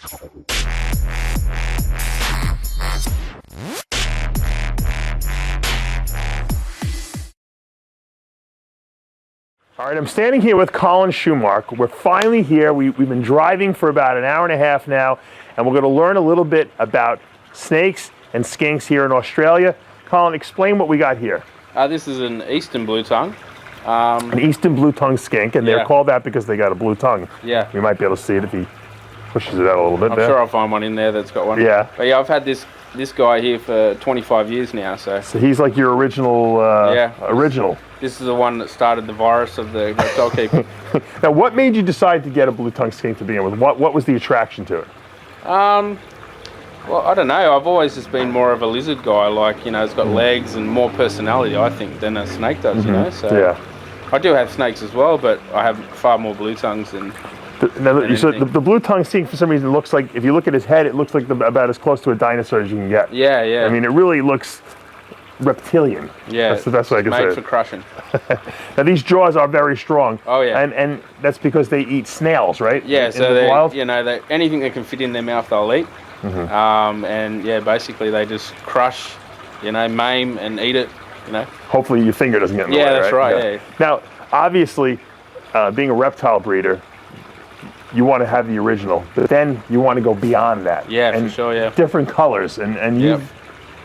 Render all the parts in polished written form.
All right, I'm standing here with Colin Shoemark. We're finally here. We've been driving for about an hour and a half now, and we're going to learn a little bit about snakes and skinks here in Australia. Colin, explain what we got here. This is an Easton blue tongue. An Easton blue tongue skink, and they're called that because they got a blue tongue. Yeah. You might be able to see it if he pushes it out a little bit. I'm sure I'll find one in there that's got one. Yeah. But yeah, I've had this guy here for 25 years now, so. So he's like your original, original. This is the one that started the virus of the reptile keeping. Now, what made you decide to get a blue tongue skink to begin with? What was the attraction to it? Well, I don't know. I've always just been more of a lizard guy. Like, you know, it's got legs and more personality, I think, than a snake does. You know. So yeah. I do have snakes as well, but I have far more blue tongues than. The blue tongue skink, for some reason, looks like, if you look at his head, it looks like about as close to a dinosaur as you can get. Yeah, yeah. I mean, it really looks reptilian. Yeah, that's the best way I can say it. made for crushing. Now these jaws are very strong. Oh yeah. And that's because they eat snails, right? Yeah. So the wild? you know, anything that can fit in their mouth, they'll eat. And yeah, basically they just crush, you know, maim and eat it. You know. Hopefully your finger doesn't get in the way. Yeah, that's right. Yeah. Now, obviously, being a reptile breeder, you want to have the original, but then you want to go beyond that. Yeah, for sure. Yeah. Different colors, and you've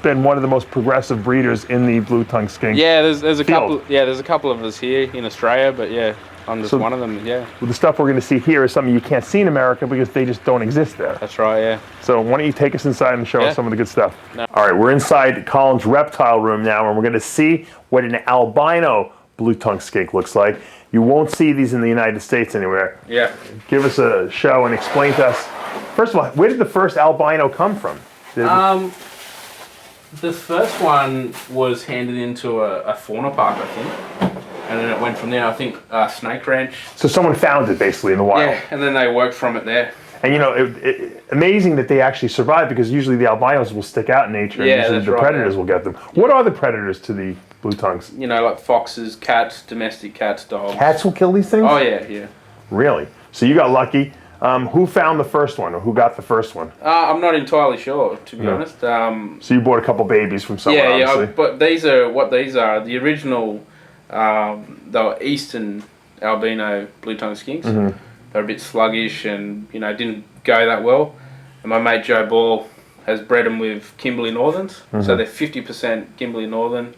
been one of the most progressive breeders in the blue tongue skink. Yeah, there's a couple. Yeah, there's a couple of us here in Australia, but yeah, I'm just one of them. Yeah. Well, the stuff we're going to see here is something you can't see in America because they just don't exist there. That's right. Yeah. So why don't you take us inside and show us some of the good stuff? No. All right, we're inside Colin's reptile room now, and we're going to see what an albino blue tongue skink looks like. You won't see these in the United States anywhere. Yeah. Give us a show and explain to us. First of all, where did the first albino come from? The first one was handed into a fauna park, I think, and then it went from there. I think Snake Ranch. So someone found it basically in the wild. Yeah, and then they worked from it there. And you know, amazing that they actually survive, because usually the albinos will stick out in nature, and usually the predators will get them. What are the predators to the blue tongues? You know, like foxes, cats, domestic cats, dogs. Cats will kill these things? Oh yeah, yeah. Really? So you got lucky. Who found the first one, or who got the first one? I'm not entirely sure, to be honest. So you bought a couple babies from someone, obviously. Yeah, but these are. The original, the Eastern albino blue tongue skinks. They're a bit sluggish and, you know, didn't go that well. And my mate Joe Ball has bred them with Kimberley Northerns. So they're 50% Kimberley Northern,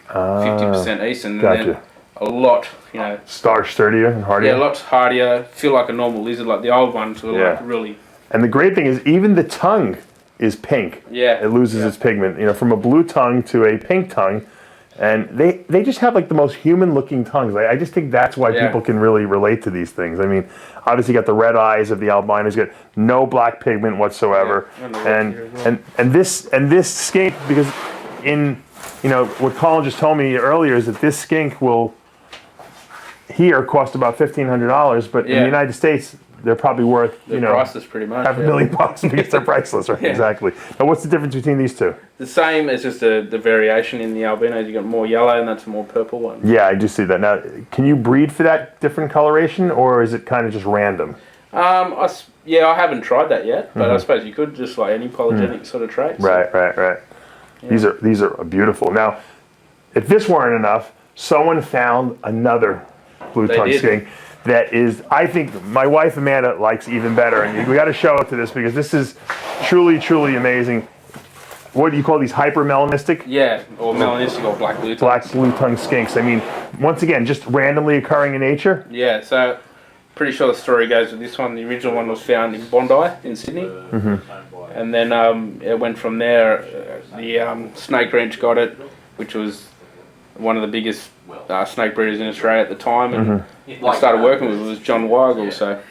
50% Eastern. Gotcha. And then a lot, you know. Sturdier and hardier? Yeah, a lot hardier. Feel like a normal lizard, like the old ones were like really. And the great thing is, even the tongue is pink. Yeah. It loses its pigment. You know, from a blue tongue to a pink tongue. And they just have like the most human-looking tongues. I just think that's why people can really relate to these things. I mean, obviously you got the red eyes of the albinos, you got no black pigment whatsoever, and this skink, because in, you know, what Colin just told me earlier is that this skink will here cost about $1,500, but in the United States they're probably worth, you know, priceless pretty much. $500,000 because they're priceless, right? Exactly. Now, what's the difference between these two? The same, it's just the variation in the albinos. You got more yellow, and that's a more purple one. Yeah, I do see that. Now, can you breed for that different coloration, or is it kind of just random? I haven't tried that yet, but I suppose you could, just like any polygenic sort of trait. So. Right. Yeah. These are beautiful. Now, if this weren't enough, someone found another blue tongue skink that is, I think my wife Amanda likes even better, and we got to show it to this because this is truly, truly amazing. What do you call these, hyper melanistic? Yeah, or melanistic or black blue tongue. Black blue tongue skinks. I mean, once again, just randomly occurring in nature? Yeah, so pretty sure the story goes with this one. The original one was found in Bondi in Sydney. And then it went from there. The Snake Ranch got it, which was one of the biggest snake breeders in Australia at the time, and I started working with it was John Weigel. So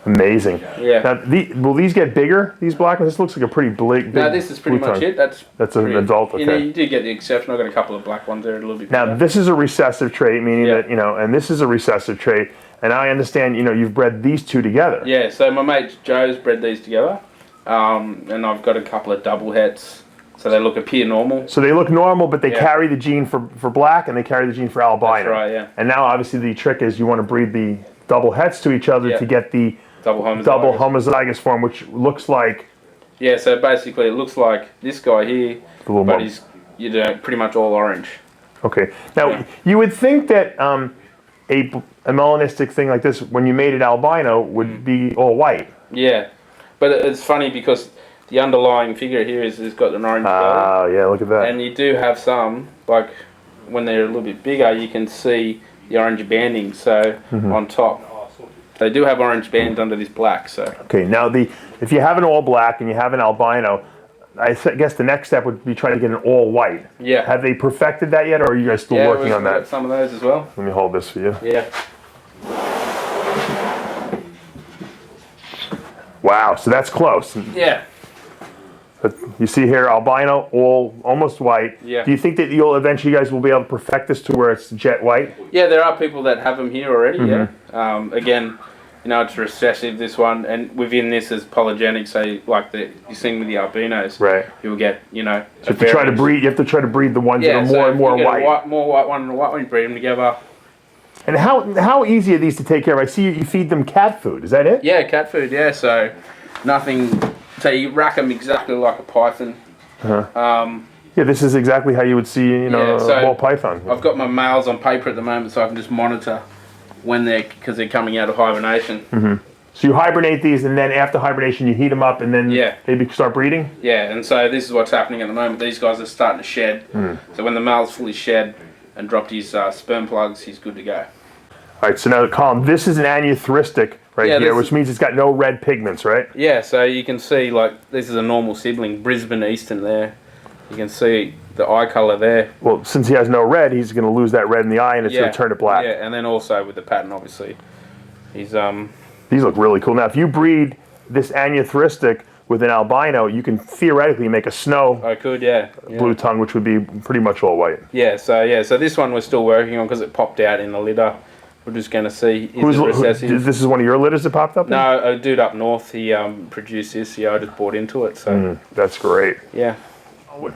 amazing. Yeah. Now, will these get bigger? These black ones? This looks like a pretty big. No, this is pretty much it. That's an adult. Okay. You know, you do get the exception. I've got a couple of black ones there, a little bit. Now, this is a recessive trait, meaning that, you know, and this is a recessive trait. And I understand, you know, you've bred these two together. Yeah. So my mate Joe's bred these together, and I've got a couple of double hets. So they appear normal. So they look normal, but they carry the gene for black, and they carry the gene for albino. That's right, yeah. And now, obviously, the trick is you want to breed the double hets to each other to get the double homozygous. Double homozygous form, which looks like... Yeah, so basically it looks like this guy here, but he's pretty much all orange. Okay. Now, you would think that a melanistic thing like this, when you made it albino, would be all white. Yeah, but it's funny because the underlying figure here has got an orange belly. Oh, yeah, look at that. And you do have some, like when they're a little bit bigger, you can see the orange banding, so on top. They do have orange bands under this black, so. Okay, now if you have an all black and you have an albino, I guess the next step would be trying to get an all white. Yeah. Have they perfected that yet, or are you guys still working on that? Yeah, we've got some of those as well. Let me hold this for you. Yeah. Wow, so that's close. Yeah. But you see here, albino, all almost white. Yeah. Do you think that you guys will be able to perfect this to where it's jet white? Yeah, there are people that have them here already, yeah. Again, you know, it's recessive, this one, and within this is polygenic, so like you're seeing with the albinos. Right. You'll get, you know... So you have to try to breed the ones that are more and more white. More white one and a white one, you breed them together. And how easy are these to take care of? I see you feed them cat food. Is that it? Yeah, cat food. Yeah. So nothing. So you rack them exactly like a python. Yeah, this is exactly how you would see, a ball python. I've got my males on paper at the moment, so I can just monitor when because they're coming out of hibernation. So you hibernate these, and then after hibernation, you heat them up, and then they start breeding. Yeah, and so this is what's happening at the moment. These guys are starting to shed. So when the male's fully shed and dropped his sperm plugs, he's good to go. All right, so now, Colin, this is an anutheristic here, which means it's got no red pigments, right? Yeah, so you can see, like, this is a normal sibling, Brisbane Easton there. You can see the eye colour there. Well, since he has no red, he's going to lose that red in the eye, and it's going to turn it black. Yeah, and then also with the pattern, obviously. These look really cool. Now, if you breed this anutheristic with an albino, you can theoretically make a snow blue tongue, which would be pretty much all white. Yeah, so this one we're still working on because it popped out in the litter. We're just going to see is it recessive. This is one of your litters that popped up? No, a dude up north, he produced this. Yeah, I just bought into it. So that's great. Yeah.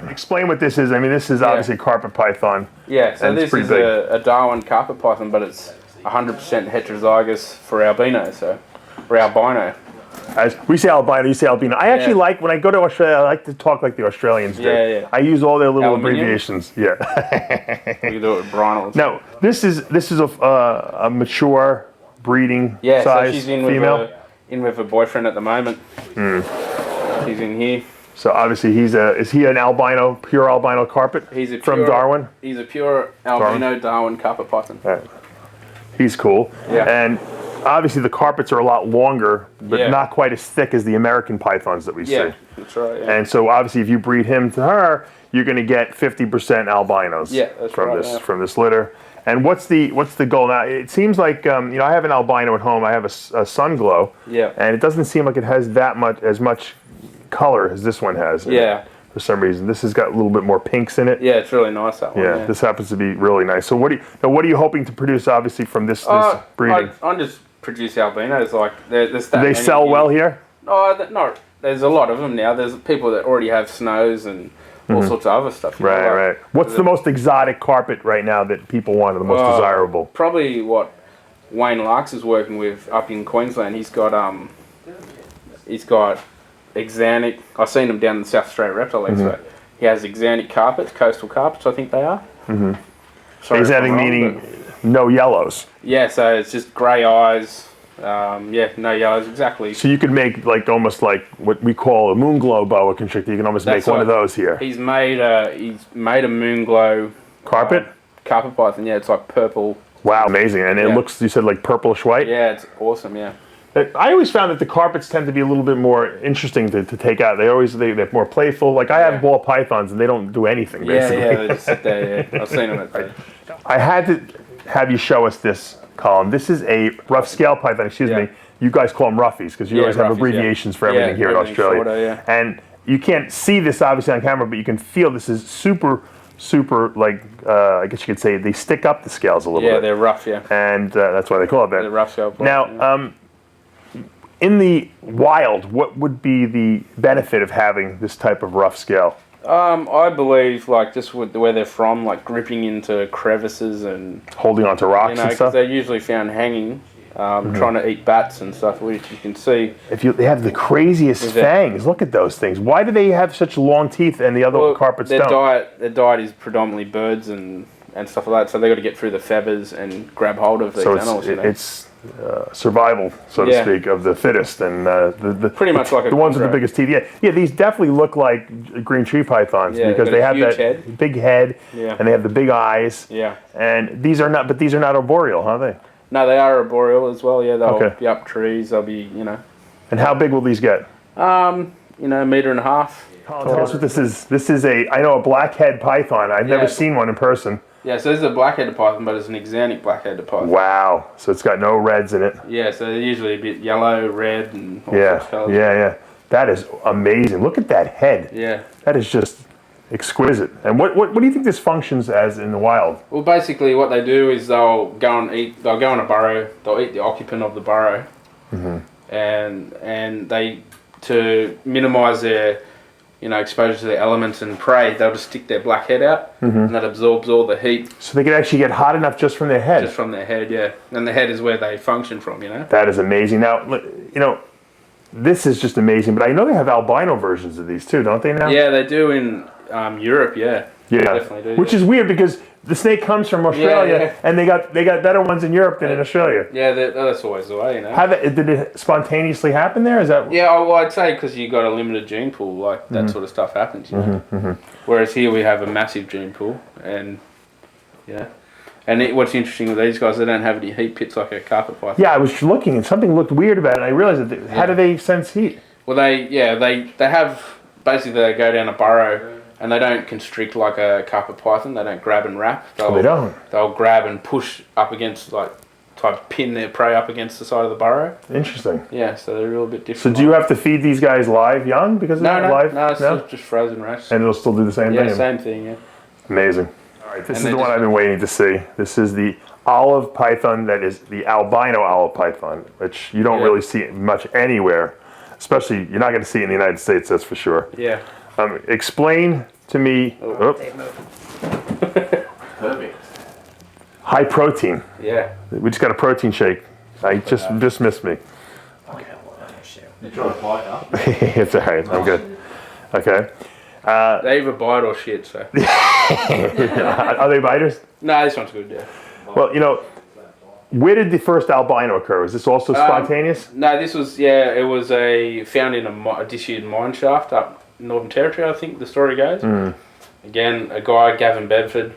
Explain what this is. I mean, this is obviously carpet python. Yeah, so this is a Darwin carpet python, but it's 100% heterozygous for albino, for albino. As we say albino, you say albino. I actually like, when I go to Australia, I like to talk like the Australians do. Yeah. I use all their little abbreviations. Yeah. We can do it with Bronald. Now, this is a mature breeding size so she's female. In with her boyfriend at the moment. She's in here. So obviously is he an albino, pure albino carpet from Darwin? He's a pure albino Darwin carpet python. Right. He's cool. Yeah. And obviously the carpets are a lot longer, but not quite as thick as the American pythons that we see. Yeah, that's right. Yeah. And so obviously if you breed him to her, you're going to get 50% albinos from this litter. And what's the goal now? It seems like I have an albino at home. I have a sun glow. Yeah. And it doesn't seem like it has as much color as this one has. Yeah. For some reason, this has got a little bit more pinks in it. Yeah, it's really nice, that one. Yeah, this happens to be really nice. So what are you hoping to produce, obviously, from this breeding? I just produce albinos. Like there's that. Do they sell well here? No, there's a lot of them now. There's people that already have snows and all sorts of other stuff. Right. What's the most exotic carpet right now that people want, or the most desirable? Probably what Wayne Larks is working with up in Queensland. He's got Exanic. I've seen them down in the South Australia Reptile Expo. He has Exanic carpets, coastal carpets, I think they are. Exanic meaning no yellows. Yeah, so it's just grey eyes. No yellows, exactly. So you could make almost like what we call a moon glow boa constrictor. You can almost make one of those here. He's made a moon glow carpet python. Yeah, it's like purple. Wow, amazing! And it looks, you said, like purplish white. Yeah, it's awesome. Yeah. I always found that the carpets tend to be a little bit more interesting to take out. They're more playful. Like I have ball pythons and they don't do anything basically. Yeah, they just sit there. Yeah. I've seen them at there. I had to have you show us this, Colin. This is a rough scale python. Excuse me. You guys call them roughies because you always have abbreviations for everything here in Australia. Shorter, and you can't see this obviously on camera, but you can feel this is super like I guess you could say they stick up the scales a little bit. Yeah, they're rough. Yeah. And that's why they call it that. They're rough scale. Now. In the wild, what would be the benefit of having this type of rough scale? I believe, like, just with where they're from, like gripping into crevices and holding onto rocks and stuff. Because they're usually found hanging trying to eat bats and stuff, which you can see. They have the craziest fangs. Look at those things. Why do they have such long teeth and the other carpets don't? Their diet is predominantly birds and stuff like that, so they got to get through the feathers and grab hold of these animals. It's survival, so to speak, of the fittest, and the pretty much like the ones with the biggest teeth. Yeah, these definitely look like green tree pythons because they have that big head, and they have the big eyes. Yeah, and these are not arboreal, huh? They? No, they are arboreal as well. Yeah, they'll be up trees. They'll be, And how big will these get? A meter and a half. Colin, tell us what this is. This is a blackhead python. I've never seen one in person. Yeah, so this is a black-headed python, but it's an axanthic black-headed python. Wow. So it's got no reds in it. Yeah, so they're usually a bit yellow, red, and all sorts of colours. Yeah. That is amazing. Look at that head. Yeah. That is just exquisite. And what do you think this functions as in the wild? Well, basically what they do is they'll go in a burrow, they'll eat the occupant of the burrow, and they, to minimise their exposure to the elements and prey, they'll just stick their black head out, and that absorbs all the heat. So they can actually get hot enough just from their head? Just from their head, yeah. And the head is where they function from, That is amazing. Now, this is just amazing, but I know they have albino versions of these too, don't they now? Yeah, they do in Europe, yeah. Yeah, they definitely do. Which is weird because the snake comes from Australia, and they got better ones in Europe than in Australia. Yeah, that's always the way, Did it spontaneously happen there? Is that? Yeah, well, I'd say because you got a limited gene pool, like that sort of stuff happens. Whereas here we have a massive gene pool, and what's interesting with these guys, they don't have any heat pits like a carpet python. Yeah, I was looking and something looked weird about it. And I realized that. How do they sense heat? Well, they have basically they go down a burrow. And they don't constrict like a carpet python. They don't grab and wrap. They don't. They'll grab and push up against, try to pin their prey up against the side of the burrow. Interesting. Yeah, so they're a little bit different. So do you have to feed these guys live young because of live? No, it's just frozen rash. And it'll still do the same thing? Yeah, same thing, yeah. Amazing. All right, this is the one I've been waiting to see. This is the olive python that is the albino olive python, which you don't really see much anywhere. Especially, you're not going to see it in the United States, that's for sure. Yeah. Explain to me. Perfect. High protein. Yeah. We just got a protein shake. I just missed me. Okay. You try to bite up? It's all right. I'm good. Okay. They either bite or shit, so. Are they biters? No, this one's good, yeah. Well, where did the first albino occur? Was this also spontaneous? No, this was, it was found in a disused mine shaft up Northern Territory, I think the story goes. Again, a guy, Gavin Bedford,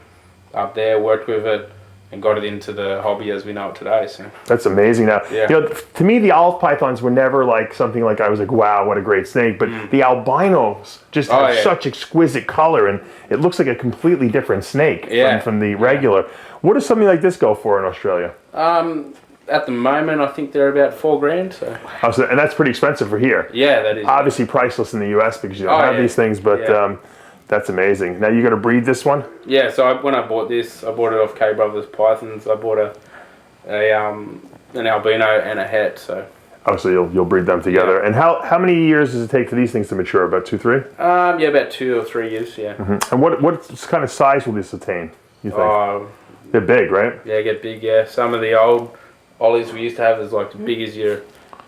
up there, worked with it and got it into the hobby as we know it today. So that's amazing. Now, to me, the olive pythons were never like something like I was like, wow, what a great snake. But the albinos just have such exquisite color, and it looks like a completely different snake from the regular. What does something like this go for in Australia? At the moment, I think they're about $4,000. So. And that's pretty expensive for here. Yeah, that is. Obviously priceless in the US because you don't have these things, but that's amazing. Now you're going to breed this one? Yeah, so when I bought this, I bought it off K Brothers Pythons. I bought an albino and a het. So you'll breed them together. And how many years does it take for these things to mature? About 2, 3? About 2 or 3 years. Yeah. And what kind of size will this attain? You think? They're big, right? Yeah, get big. Yeah, some of the old ollies we used to have is like as big as your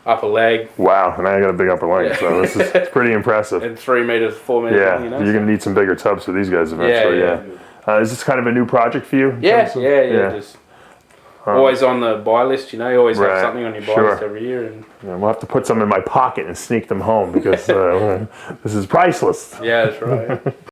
upper leg. Wow, and I got a big upper leg, so this is pretty impressive. And 3 meters, 4 meters. Yeah, you're going to need some bigger tubs for these guys eventually. Yeah. Is this kind of a new project for you? Yeah. Just always on the buy list. You always have something on your buy list every year. And we'll have to put some in my pocket and sneak them home because this is priceless. Yeah, that's right.